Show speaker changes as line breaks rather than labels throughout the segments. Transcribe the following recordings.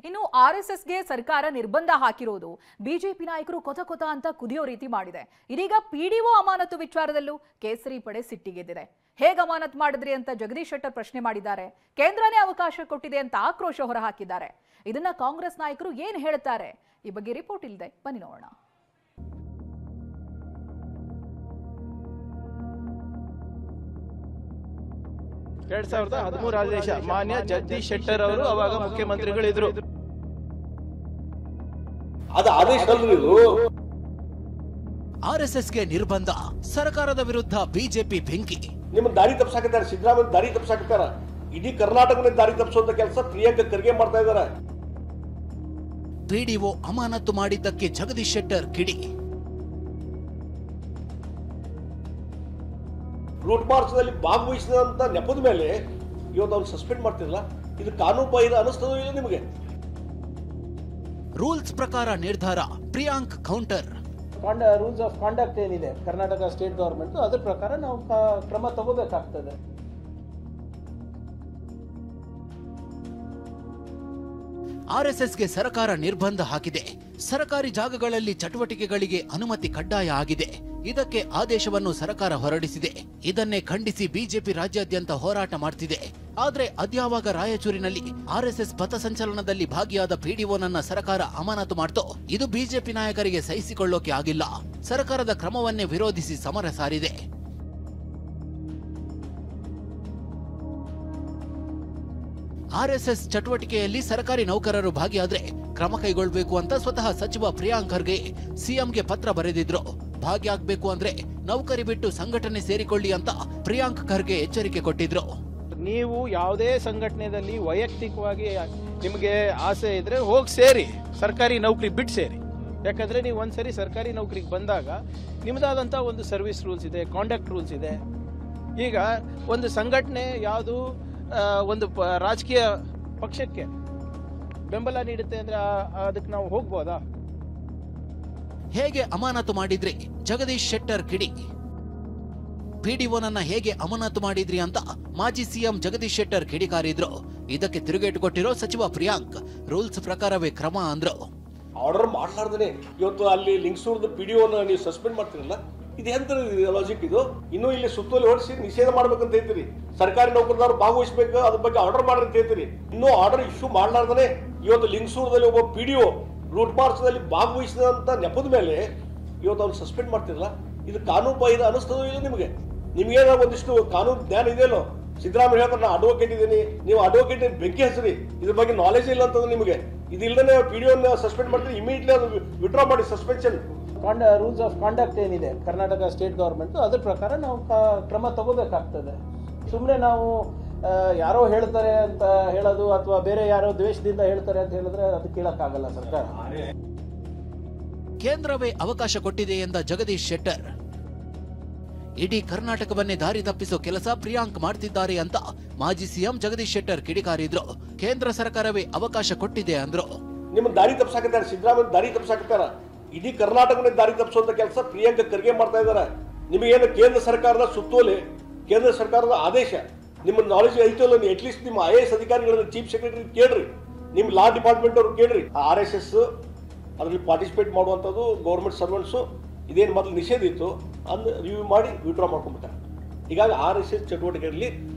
ಇನ್ನು ಆರ್ಎಸ್ಎಸ್ಗೆ ಸರ್ಕಾರ ನಿರ್ಬಂಧ ಹಾಕಿರೋದು ಬಿಜೆಪಿ ನಾಯಕರು ಕೊತ ಕೊತ ಅಂತ ಕುದಿಯೋ ರೀತಿ ಮಾಡಿದೆ. ಇದೀಗ ಪಿಡಿಒ ಅಮಾನತು ವಿಚಾರದಲ್ಲೂ ಕೇಸರಿ ಪಡೆ ಸಿಟ್ಟಿಗೆದ್ದಿದೆ. ಹೇಗೆ ಅಮಾನತು ಮಾಡಿದ್ರಿ ಅಂತ ಜಗದೀಶ್ ಶೆಟ್ಟರ್ ಪ್ರಶ್ನೆ ಮಾಡಿದ್ದಾರೆ. ಕೇಂದ್ರನೇ ಅವಕಾಶ ಕೊಟ್ಟಿದೆ ಅಂತ ಆಕ್ರೋಶ ಹೊರಹಾಕಿದ್ದಾರೆ. ಇದನ್ನ ಕಾಂಗ್ರೆಸ್ ನಾಯಕರು ಏನು ಹೇಳುತ್ತಾರೆ, ಈ ಬಗ್ಗೆ ರಿಪೋರ್ಟ್ ಇಲ್ಲಿದೆ, ಬನ್ನಿ ನೋಡೋಣ.
ಎರಡ್ 2013 ಆದೇಶ ಮಾನ್ಯ ಜಗದೀಶ್ ಶೆಟ್ಟರ್ ಅವರು ಅವಾಗ ಮುಖ್ಯಮಂತ್ರಿಗಳಿದ್ರು.
ಅದು ಆದೇಶ
ಆರ್ಎಸ್ಎಸ್ಗೆ ನಿರ್ಬಂಧ, ಸರ್ಕಾರದ ವಿರುದ್ಧ ಬಿಜೆಪಿ ಬೆಂಕಿ.
ನಿಮ್ಮ ದಾರಿ ತಪ್ಪಿಸಾಕತ್ತಾರ, ಸಿದ್ದರಾಮಯ್ಯ ದಾರಿ ತಪ್ಪಿಸಾಕತ್ತಾರ. ಇಡೀ ಕರ್ನಾಟಕನೇ ದಾರಿ ತಪ್ಪಿಸುವಂತ ಕೆಲಸ ಪ್ರಿಯಾಂಕ ಖರ್ಗೆ ಮಾಡ್ತಾ ಇದ್ದಾರೆ.
ಪಿಡಿಒ ಅಮಾನತು ಮಾಡಿದ್ದಕ್ಕೆ ಜಗದೀಶ್ ಶೆಟ್ಟರ್ ಕಿಡಿ.
ರೂಟ್ ಮಾರ್ಚ್ನಲ್ಲಿ ಭಾಗವಹಿಸಿದಂತ ನೆಪದ ಮೇಲೆ ಇವತ್ತು ಅವ್ರು ಸಸ್ಪೆಂಡ್ ಮಾಡ್ತಿರಲ್ಲ, ಇದು ಕಾನೂನು ಬಾಹಿರ ಅನಿಸ್ತದೋ ಇಲ್ಲ ನಿಮಗೆ?
ರೂಲ್ಸ್ ಪ್ರಕಾರ ನಿರ್ಧಾರ, Priyank counter.
Rules of conduct ಏನಿದೆ ಕರ್ನಾಟಕ ಸ್ಟೇಟ್ ಗವರ್ಮೆಂಟ್, ಅದ್ರ ಪ್ರಕಾರ ನಾವು ಕ್ರಮ ತಗೋಬೇಕಾಗ್ತದೆ.
ಆರ್ಎಸ್ಎಸ್ಗೆ ಸರ್ಕಾರ ನಿರ್ಬಂಧ ಹಾಕಿದೆ. ಸರ್ಕಾರಿ ಜಾಗಗಳಲ್ಲಿ ಚಟುವಟಿಕೆಗಳಿಗೆ ಅನುಮತಿ ಕಡ್ಡಾಯ ಆಗಿದೆ. ಇದಕ್ಕೆ ಆದೇಶವನ್ನು ಸರ್ಕಾರ ಹೊರಡಿಸಿದೆ. ಇದನ್ನೇ ಖಂಡಿಸಿ ಬಿಜೆಪಿ ರಾಜ್ಯಾದ್ಯಂತ ಹೋರಾಟ ಮಾಡ್ತಿದೆ. ಆದ್ರೆ ಅದ್ಯಾವಾಗ ರಾಯಚೂರಿನಲ್ಲಿ ಆರ್ಎಸ್ಎಸ್ ಪಥಸಂಚಲನದಲ್ಲಿ ಭಾಗಿಯಾದ ಪಿಡಿಒನನ್ನ ಸರ್ಕಾರ ಅಮಾನತು ಮಾಡ್ತೋ, ಇದು ಬಿಜೆಪಿ ನಾಯಕರಿಗೆ ಸಹಿಸಿಕೊಳ್ಳೋಕೆ ಆಗಿಲ್ಲ. ಸರ್ಕಾರದ ಕ್ರಮವನ್ನೇ ವಿರೋಧಿಸಿ ಸಮರ ಸಾರಿದೆ. ಆರ್ಎಸ್ಎಸ್ ಚಟುವಟಿಕೆಯಲ್ಲಿ ಸರ್ಕಾರಿ ನೌಕರರು ಭಾಗಿಯಾದ್ರೆ ಕ್ರಮ ಕೈಗೊಳ್ಳಬೇಕು ಅಂತ ಸ್ವತಃ ಸಚಿವ ಪ್ರಿಯಾಂಕ್ ಖರ್ಗೆ ಸಿಎಂಗೆ ಪತ್ರ ಬರೆದಿದ್ರು. ಭಾಗಿಯಾಗಬೇಕು ಅಂದ್ರೆ ನೌಕರಿ ಬಿಟ್ಟು ಸಂಘಟನೆ ಸೇರಿಕೊಳ್ಳಿ ಅಂತ ಪ್ರಿಯಾಂಕ್ ಖರ್ಗೆ ಎಚ್ಚರಿಕೆ ಕೊಟ್ಟಿದ್ರು.
ನೀವು ಯಾವುದೇ ಸಂಘಟನೆಯಲ್ಲಿ ವೈಯಕ್ತಿಕವಾಗಿ ನಿಮಗೆ ಆಸೆ ಇದ್ರೆ ಹೋಗಿ ಸೇರಿ, ಸರ್ಕಾರಿ ನೌಕರಿ ಬಿಟ್ಟು ಸೇರಿ. ಯಾಕಂದ್ರೆ ನೀವು ಒಂದ್ಸರಿ ಸರ್ಕಾರಿ ನೌಕರಿಗೆ ಬಂದಾಗ ನಿಮ್ದಾದಂತ ಒಂದು ಸರ್ವಿಸ್ ರೂಲ್ಸ್ ಇದೆ, ಕಾಂಡಕ್ಟ್ ರೂಲ್ಸ್ ಇದೆ. ಈಗ ಒಂದು ಸಂಘಟನೆ ಯಾವುದು ಒಂದು ರಾಜಕೀಯ ಪಕ್ಷಕ್ಕೆ ಬೆಂಬಲ ನೀಡುತ್ತೆ ಅಂದ್ರೆ ಅದಕ್ಕೆ ನಾವು ಹೋಗ್ಬೋದಾ?
ಹೇಗೆ ಅಮಾನತು ಮಾಡಿದ್ರಿ ಜಗದೀಶ್ ಶೆಟ್ಟರ್ ಕಿಡಿ. ಪಿಡಿಒನನ್ನ ಹೇಗೆ ಅಮಾನತು ಮಾಡಿದ್ರಿ ಅಂತ ಮಾಜಿ ಸಿಎಂ ಜಗದೀಶ್ ಶೆಟ್ಟರ್ ಕಿಡಿಕಾರಿದ್ರು. ಇದಕ್ಕೆ ತಿರುಗೇಟು ಕೊಟ್ಟಿರೋ ಸಚಿವ ಪ್ರಿಯಾಂಕ್ ರೂಲ್ಸ್ ಪ್ರಕಾರವೇ ಕ್ರಮ ಅಂದ್ರು.
ಆರ್ಡರ್ ಮಾಡ್ಲಾರ್ದೇನೆ ಇವತ್ತು ಅಲ್ಲಿ ಲಿಂಗಸೂರದ ಪಿಡಿಒನ ನೀವು ಸಸ್ಪೆಂಡ್ ಮಾಡ್ತೀರಲ್ಲ, ಇದು ಎಂತ ಲಾಜಿಕ್ ಇದು? ಇನ್ನೂ ಇಲ್ಲಿ ಸುತ್ತೋಲೆ ಹೊಡಿಸಿ ನಿಷೇಧ ಮಾಡ್ಬೇಕಂತ ಹೇಳ್ತೀರಿ. ಸರ್ಕಾರಿ ನೌಕರದಾರರು ಭಾಗವಹಿಸಬೇಕು, ಅದ್ರ ಬಗ್ಗೆ ಆರ್ಡರ್ ಮಾಡ್ರಿ ಅಂತ ಹೇಳ್ತೀರಿ. ಇನ್ನೂ ಆರ್ಡರ್ ಇಶ್ಯೂ ಮಾಡ್ಲಾರ್ದೇ ಇವತ್ತು ಲಿಂಗಸೂರದಲ್ಲಿ ಒಬ್ಬ ಪಿಡಿಒ ರೂಟ್ ಮಾರ್ಚ್ನಲ್ಲಿ ಭಾಗವಹಿಸಿದಂತ ನೆಪದ ಮೇಲೆ ಇವತ್ತು ಅವ್ರು ಸಸ್ಪೆಂಡ್ ಮಾಡ್ತಿರಲ್ಲ, ಇದು ಕಾನೂನು ಬಾಹಿರ ಅನಿಸ್ತದೋ ಇಲ್ಲ ನಿಮಗೆ? ನಿಮ್ಗೇನೋ ಒಂದಿಷ್ಟು ಕಾನೂನು ಜ್ಞಾನ ಇದೆಯಲ್ಲೋ? ಸಿದ್ದರಾಮಯ್ಯ ಹೇಳ್ತಾರೆ ನಾನು ಅಡ್ವೊಕೇಟ್ ಇದ್ದೀನಿ, ನೀವು ಅಡ್ವೊಕೇಟ್ ಬೆಂಕಿ ಹಚ್ಚಿರಿ, ಇದ್ರ ಬಗ್ಗೆ ನಾಲೆಜ್ ಇಲ್ಲ ಅಂತಂದ್ರೆ ನಿಮಗೆ. ಇದಿಲ್ಲದೆ ಪಿಡಿಒನ ಸಸ್ಪೆಂಡ್ ಮಾಡ್ತೀರಿ, ಇಮಿಡಿಯೇಟ್ಲಿ ಅದು ವಿಡ್ರಾ ಮಾಡಿ ಸಸ್ಪೆನ್ಷನ್.
ರೂಲ್ಸ್ ಆಫ್ ಕಾಂಡಕ್ಟ್ ಏನಿದೆ ಕರ್ನಾಟಕ ಸ್ಟೇಟ್ ಗವರ್ಮೆಂಟ್, ಅದ್ರ ಪ್ರಕಾರ ನಾವು ಕ್ರಮ ತಗೋಬೇಕಾಗ್ತದೆ. ಸುಮ್ಮನೆ ನಾವು ಯಾರೋ ಹೇಳ್ತಾರೆ ಅಂತ ಹೇಳೋದು ಅಥವಾ ಬೇರೆ ಯಾರೋ ದ್ವೇಷದಿಂದ ಹೇಳ್ತಾರೆ ಅಂತ ಹೇಳಿದ್ರೆ ಅದು ಕೇಳಕ್ಕಾಗಲ್ಲ ಸರ್ಕಾರ.
ಕೇಂದ್ರವೇ ಅವಕಾಶ ಕೊಟ್ಟಿದೆ ಎಂದ ಜಗದೀಶ್ ಶೆಟ್ಟರ್. ಇಡೀ ಕರ್ನಾಟಕವನ್ನೇ ದಾರಿ ತಪ್ಪಿಸೋ ಕೆಲಸ ಪ್ರಿಯಾಂಕ್ ಮಾಡ್ತಿದ್ದಾರೆ ಅಂತ ಮಾಜಿ ಸಿಎಂ ಜಗದೀಶ್ ಶೆಟ್ಟರ್ ಕಿಡಿಕಾರಿದ್ರು. ಕೇಂದ್ರ ಸರ್ಕಾರವೇ ಅವಕಾಶ ಕೊಟ್ಟಿದೆ ಅಂದ್ರು.
ನಿಮ್ಮ ದಾರಿ ತಪ್ಪಿಸಾಕತ್ತಾರ, ಸಿದ್ದರಾಮಯ್ಯ ದಾರಿ ತಪ್ಪಿಸಾಕತ್ತಾರ. ಇಡೀ ಕರ್ನಾಟಕನೇ ದಾರಿ ತಪ್ಪಿಸುವಂತ ಕೆಲಸ ಪ್ರಿಯಾಂಕ ಖರ್ಗೆ ಮಾಡ್ತಾ ಇದ್ದಾರೆ. ನಿಮಗೇನು ಕೇಂದ್ರ ಸರ್ಕಾರದ ಸುತ್ತೋಲೆ, ಕೇಂದ್ರ ಸರ್ಕಾರದ ಆದೇಶ ನಿಮ್ಮ ನಾಲೆಜ್ ಐತಲ್ಲ, ಅಟ್ಲೀಸ್ಟ್ ನಿಮ್ಮ IAS ಅಧಿಕಾರಿಗಳನ್ನ ಚೀಫ್ ಸೆಕ್ರೆಟರಿ ಕೇಳ್ರಿ, ನಿಮ್ಮ ಲಾ ಡಿಪಾರ್ಟ್ಮೆಂಟ್ ಅವ್ರು ಕೇಳ್ರಿ. RSS ಅದರಲ್ಲಿ ಪಾರ್ಟಿಸಿಪೇಟ್ ಮಾಡುವಂಥದ್ದು ಗೌರ್ಮೆಂಟ್ ಸರ್ವೆಂಟ್ಸು ಇದೇನು ಮೊದಲು ನಿಷೇಧ ಇತ್ತು ಅದನ್ನು ರಿವ್ಯೂ ಮಾಡಿ ವಿಡ್ರಾ ಮಾಡ್ಕೊಂಡ್ಬಿಟ್ಟಾರೆ. ಹೀಗಾಗಿ RSS ಚಟುವಟಿಕೆಯಲ್ಲಿ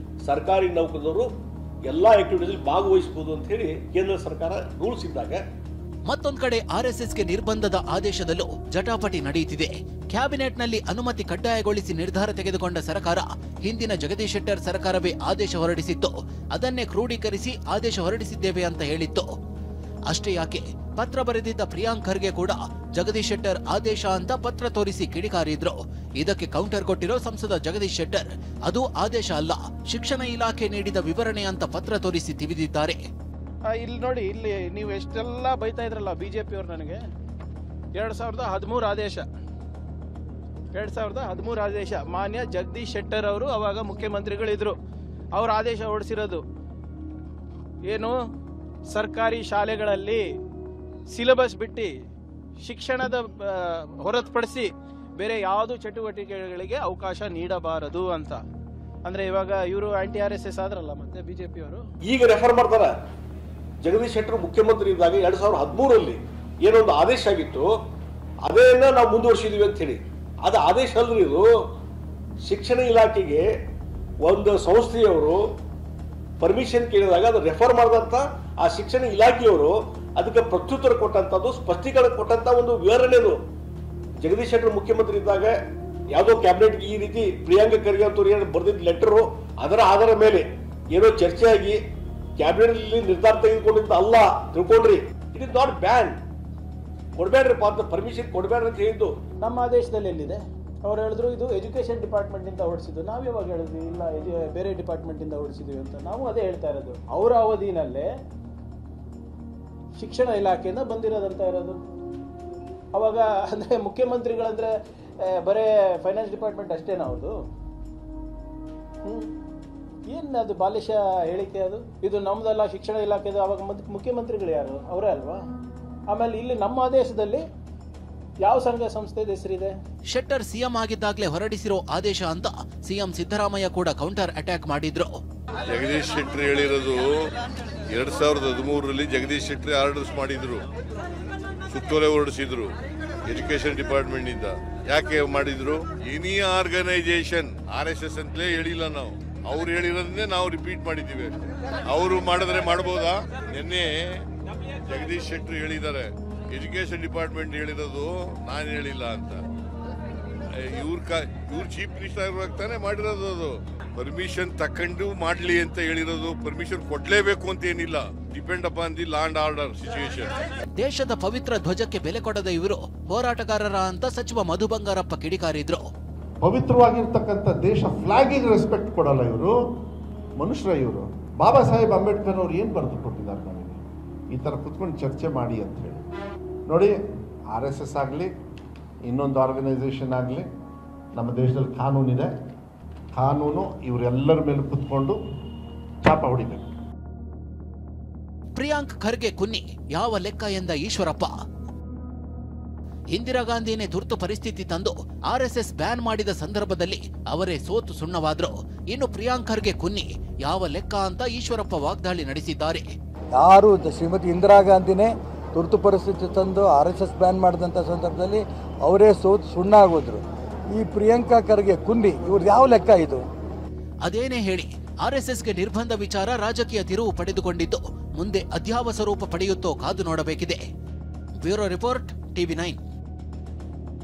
ಸರ್ಕಾರಿ ನೌಕರರು ಎಲ್ಲ ಆಕ್ಟಿವಿಟೀಸಲ್ಲಿ ಭಾಗವಹಿಸಬಹುದು ಅಂತ ಹೇಳಿ ಕೇಂದ್ರ ಸರ್ಕಾರ ರೂಲ್ಸ್ ಇದ್ದಾಗ,
ಮತ್ತೊಂದ್ ಕಡೆ ಆರ್ಎಸ್ಎಸ್ಗೆ ನಿರ್ಬಂಧದ ಆದೇಶದಲ್ಲೂ ಜಟಾಪಟಿ ನಡೆಯುತ್ತಿದೆ. ಕ್ಯಾಬಿನೆಟ್ನಲ್ಲಿ ಅನುಮತಿ ಕಡ್ಡಾಯಗೊಳಿಸಿ ನಿರ್ಧಾರ ತೆಗೆದುಕೊಂಡ ಸರ್ಕಾರ ಹಿಂದಿನ ಜಗದೀಶ್ ಶೆಟ್ಟರ್ ಸರ್ಕಾರವೇ ಆದೇಶ ಹೊರಡಿಸಿತ್ತು. ಅದನ್ನೇ ಕ್ರೋಢೀಕರಿಸಿ ಆದೇಶ ಹೊರಡಿಸಿದ್ದೇವೆ ಅಂತ ಹೇಳಿತ್ತು. ಅಷ್ಟೇ ಯಾಕೆ, ಪತ್ರ ಬರೆದಿದ್ದ ಪ್ರಿಯಾಂಕ್ ಖರ್ಗೆ ಕೂಡ ಜಗದೀಶ್ ಶೆಟ್ಟರ್ ಆದೇಶ ಅಂತ ಪತ್ರ ತೋರಿಸಿ ಕಿಡಿಕಾರಿದ್ರು. ಇದಕ್ಕೆ ಕೌಂಟರ್ ಕೊಟ್ಟಿರೋ ಸಂಸದ ಜಗದೀಶ್ ಶೆಟ್ಟರ್ ಅದು ಆದೇಶ ಅಲ್ಲ, ಶಿಕ್ಷಣ ಇಲಾಖೆ ನೀಡಿದ ವಿವರಣೆ ಅಂತ ಪತ್ರ ತೋರಿಸಿ ತಿವಿದಿದ್ದಾರೆ.
ಇಲ್ಲಿ ನೋಡಿ, ಇಲ್ಲಿ ನೀವು ಎಷ್ಟೆಲ್ಲ ಬೈತಾ ಇದ್ರಲ್ಲ ಬಿಜೆಪಿ ಅವರು ನನಗೆ. 2013 ಆದೇಶ, 2013 ಆದೇಶ ಮಾನ್ಯ ಜಗದೀಶ್ ಶೆಟ್ಟರ್ ಅವರು ಅವಾಗ ಮುಖ್ಯಮಂತ್ರಿಗಳಿದ್ರು. ಅವ್ರ ಆದೇಶ ಹೊರಡಿಸಿರೋದು ಏನು, ಸರ್ಕಾರಿ ಶಾಲೆಗಳಲ್ಲಿ ಸಿಲೆಬಸ್ ಬಿಟ್ಟು ಶಿಕ್ಷಣದ ಹೊರತುಪಡಿಸಿ ಬೇರೆ ಯಾವುದು ಚಟುವಟಿಕೆಗಳಿಗೆ ಅವಕಾಶ ನೀಡಬಾರದು ಅಂತ. ಅಂದ್ರೆ ಇವಾಗ ಇವರು ಆಂಟಿ RSS ಆದ್ರಲ್ಲ ಮತ್ತೆ ಬಿಜೆಪಿ ಅವರು
ಈಗ ರೆಫರ್ ಮಾಡ್ತಾರೆ. ಜಗದೀಶ್ ಶೆಟ್ಟರ್ ಮುಖ್ಯಮಂತ್ರಿ ಇದ್ದಾಗ 2013ರಲ್ಲಿ ಏನೊಂದು ಆದೇಶ ಆಗಿತ್ತು, ಅದೇನ ನಾವು ಮುಂದುವರಿಸಿದೀವಿ ಅಂತ ಹೇಳಿ. ಅದು ಆದೇಶ ಅಲ್ರಿ ಇದು. ಶಿಕ್ಷಣ ಇಲಾಖೆಗೆ ಒಂದು ಸಂಸ್ಥೆಯವರು ಪರ್ಮಿಷನ್ ಕೇಳಿದಾಗ ಅದು ರೆಫರ್ ಮಾಡಿದಂಥ ಆ ಶಿಕ್ಷಣ ಇಲಾಖೆಯವರು ಅದಕ್ಕೆ ಪ್ರತ್ಯುತ್ತರ ಕೊಟ್ಟಂಥದ್ದು, ಸ್ಪಷ್ಟೀಕರಣ ಕೊಟ್ಟಂಥ ಒಂದು ವಿವರಣೆದು. ಜಗದೀಶ್ ಶೆಟ್ಟರ್ ಮುಖ್ಯಮಂತ್ರಿ ಇದ್ದಾಗ ಯಾವುದೋ ಕ್ಯಾಬಿನೆಟ್ಗೆ ಈ ರೀತಿ ಪ್ರಿಯಾಂಕ ಖರ್ಗೆ ಅಂತವ್ರು ಬರೆದಿದ್ದ ಲೆಟರು, ಅದರ ಆಧಾರ ಮೇಲೆ ಏನೋ ಚರ್ಚೆ ಆಗಿ ಕ್ಯಾಬಿನೆಟ್ ನಿರ್ಧಾರ ತೆಗೆದುಕೊಂಡಿದ್ದ ಅಲ್ಲ ತಿಳ್ಕೊಂಡ್ರಿ. It is not ban. ಕೊಡಬೇಡ್ರಿ ಪರ್ಮಿಷನ್ ಕೊಡಬೇಡ್ರಿ ಅಂತ ಹೇಳಿದ್ದು.
ನಮ್ಮ ಆದೇಶದಲ್ಲಿ ಎಲ್ಲಿದೆ? ಅವ್ರು ಹೇಳಿದ್ರು ಇದು ಎಜುಕೇಷನ್ ಡಿಪಾರ್ಟ್ಮೆಂಟಿಂದ ಹೊರಡಿಸಿದ್ದು. ನಾವು ಯಾವಾಗ ಹೇಳಿದ್ವಿ ಇಲ್ಲ ಬೇರೆ ಡಿಪಾರ್ಟ್ಮೆಂಟಿಂದ ಹೊರಡಿಸಿದ್ವಿ ಅಂತ? ನಾವು ಅದೇ ಹೇಳ್ತಾ ಇರೋದು. ಅವರ ಅವಧಿನಲ್ಲೇ ಶಿಕ್ಷಣ ಇಲಾಖೆಯಿಂದ ಬಂದಿರೋದಂತ ಇರೋದು. ಅವಾಗ ಅಂದರೆ ಮುಖ್ಯಮಂತ್ರಿಗಳಂದ್ರೆ ಬರೇ ಫೈನಾನ್ಸ್ ಡಿಪಾರ್ಟ್ಮೆಂಟ್ ಅಷ್ಟೇನಾ ಅವ್ರದ್ದು? ಏನು ಅದು ಬಾಲಿಶ ಹೇಳಿಕೆ ಅದು? ಇದು ನಮ್ಮದಲ್ಲ ಶಿಕ್ಷಣ ಇಲಾಖೆದು. ಅವಾಗ ಮುಖ್ಯಮಂತ್ರಿಗಳು ಯಾರು? ಅವರೇ ಅಲ್ವಾ? ಆಮೇಲೆ ಇಲ್ಲಿ ನಮ್ಮ ಆದೇಶದಲ್ಲಿ ಯಾವ ಸಂಘ ಸಂಸ್ಥೆದ ಹೆಸರಿದೆ?
ಶೆಟ್ಟರ್ ಸಿಎಂ ಆಗಿದ್ದಾಗಲೇ ಹೊರಡಿಸಿರೋ ಆದೇಶ ಅಂತ ಸಿಎಂ ಸಿದ್ದರಾಮಯ್ಯ ಕೂಡ ಕೌಂಟರ್ ಅಟ್ಯಾಕ್ ಮಾಡಿದ್ರು.
ಜಗದೀಶ್ ಶೆಟ್ಟರ್ ಹೇಳಿರೋದು 2013ರಲ್ಲಿ ಜಗದೀಶ್ ಶೆಟ್ಟರ್ ಆರ್ಡರ್ಸ್ ಮಾಡಿದ್ರು, ಸುತ್ತೋಲೆ ಹೊರಡಿಸಿದ್ರು ಎಜುಕೇಶನ್ ಡಿಪಾರ್ಟ್ಮೆಂಟ್ ಇಂದ. ಯಾಕೆ ಮಾಡಿದ್ರು? ಎನಿ ಆರ್ಗನೈಸೇಷನ್ RSS ಅಂತಲೇ ಹೇಳಿಲ್ಲ ನಾವು. ಅವ್ರು ಹೇಳಿರೋದನ್ನೇ ನಾವು ರಿಪೀಟ್ ಮಾಡಿದ್ದೀವಿ. ಅವರು ಮಾಡಿದ್ರೆ ಮಾಡ್ಬೋದಾ? ನಿನ್ನೆ ಜಗದೀಶ್ ಶೆಟ್ಟರ್ ಹೇಳಿದ್ದಾರೆ, ಎಜುಕೇಶನ್ ಡಿಪಾರ್ಟ್ಮೆಂಟ್ ಹೇಳಿರೋದು ನಾನು ಹೇಳಿಲ್ಲ ಅಂತ. ಇವ್ರು ಚೀಫ್ ಮಿನಿಸ್ಟರ್ ಆಗ್ತಾನೆ ಮಾಡಿರೋದು. ಅದು ಪರ್ಮಿಷನ್ ತಕೊಂಡು ಮಾಡ್ಲಿ ಅಂತ ಹೇಳಿರೋದು. ಪರ್ಮಿಷನ್ ಕೊಡ್ಲೇಬೇಕು ಅಂತ ಏನಿಲ್ಲ. Depend upon the law and order situation.
ದೇಶದ ಪವಿತ್ರ ಧ್ವಜಕ್ಕೆ ಬೆಲೆ ಕೊಡದ ಇವರು ಹೋರಾಟಗಾರರ ಅಂತ ಸಚಿವ ಮಧು ಬಂಗಾರಪ್ಪ ಕಿಡಿಕಾರಿದ್ರು.
ಪವಿತ್ರವಾಗಿರ್ತಕ್ಕಂಥ ದೇಶ ಫ್ಲಾಗಿಗೆ ರೆಸ್ಪೆಕ್ಟ್ ಕೊಡಲ್ಲ ಇವರು. ಮನುಷ್ಯರ ಇವರು. ಬಾಬಾ ಸಾಹೇಬ್ ಅಂಬೇಡ್ಕರ್ ಅವ್ರು ಏನು ಬರೆದು ಕೊಟ್ಟಿದ್ದಾರೆ ನಮಗೆ? ಈ ಥರ ಕುತ್ಕೊಂಡು ಚರ್ಚೆ ಮಾಡಿ ಅಂತ ಹೇಳಿ. ನೋಡಿ, RSS ಆಗಲಿ ಇನ್ನೊಂದು ಆರ್ಗನೈಸೇಷನ್ ಆಗಲಿ, ನಮ್ಮ ದೇಶದಲ್ಲಿ ಕಾನೂನಿದೆ. ಕಾನೂನು ಇವರೆಲ್ಲರ ಮೇಲೆ ಕುತ್ಕೊಂಡು ಚಾಪ ಹೊಡಿಬೇಕು.
ಪ್ರಿಯಾಂಕ್ ಖರ್ಗೆ ಕುನ್ನಿ ಯಾವ ಲೆಕ್ಕ ಎಂದ ಈಶ್ವರಪ್ಪ. ಇಂದಿರಾ ಗಾಂಧಿನೇ ತುರ್ತು ಪರಿಸ್ಥಿತಿ ತಂದು RSS ಬ್ಯಾನ್ ಮಾಡಿದ ಸಂದರ್ಭದಲ್ಲಿ ಅವರೇ ಸೋತು ಸುಣ್ಣವಾದ್ರು. ಇನ್ನು ಪ್ರಿಯಾಂಕ್ ಖರ್ಗೆ ಕುನ್ನಿ ಯಾವ ಲೆಕ್ಕ ಅಂತ ಈಶ್ವರಪ್ಪ ವಾಗ್ದಾಳಿ ನಡೆಸಿದ್ದಾರೆ.
ಯಾರು ಶ್ರೀಮತಿ ಇಂದಿರಾ ಗಾಂಧಿನೇ ತುರ್ತು ಪರಿಸ್ಥಿತಿ ತಂದು RSS ಬ್ಯಾನ್ ಮಾಡಿದಂಥ ಸಂದರ್ಭದಲ್ಲಿ ಅವರೇ ಸೋತು ಸುಣ್ಣ ಆಗೋದ್ರು. ಈ ಪ್ರಿಯಾಂಕಾ ಖರ್ಗೆ ಕುನ್ನಿ ಇವ್ರದ್ದು ಯಾವ ಲೆಕ್ಕ ಇದು?
ಅದೇನೇ ಹೇಳಿ RSSಗೆ ನಿರ್ಬಂಧ ವಿಚಾರ ರಾಜಕೀಯ ತಿರುವು ಪಡೆದುಕೊಂಡಿದ್ದು ಮುಂದೆ ಅದ್ಯಾವ ಸ್ವರೂಪ ಪಡೆಯುತ್ತೋ ಕಾದು ನೋಡಬೇಕಿದೆ. Bureau report, TV9.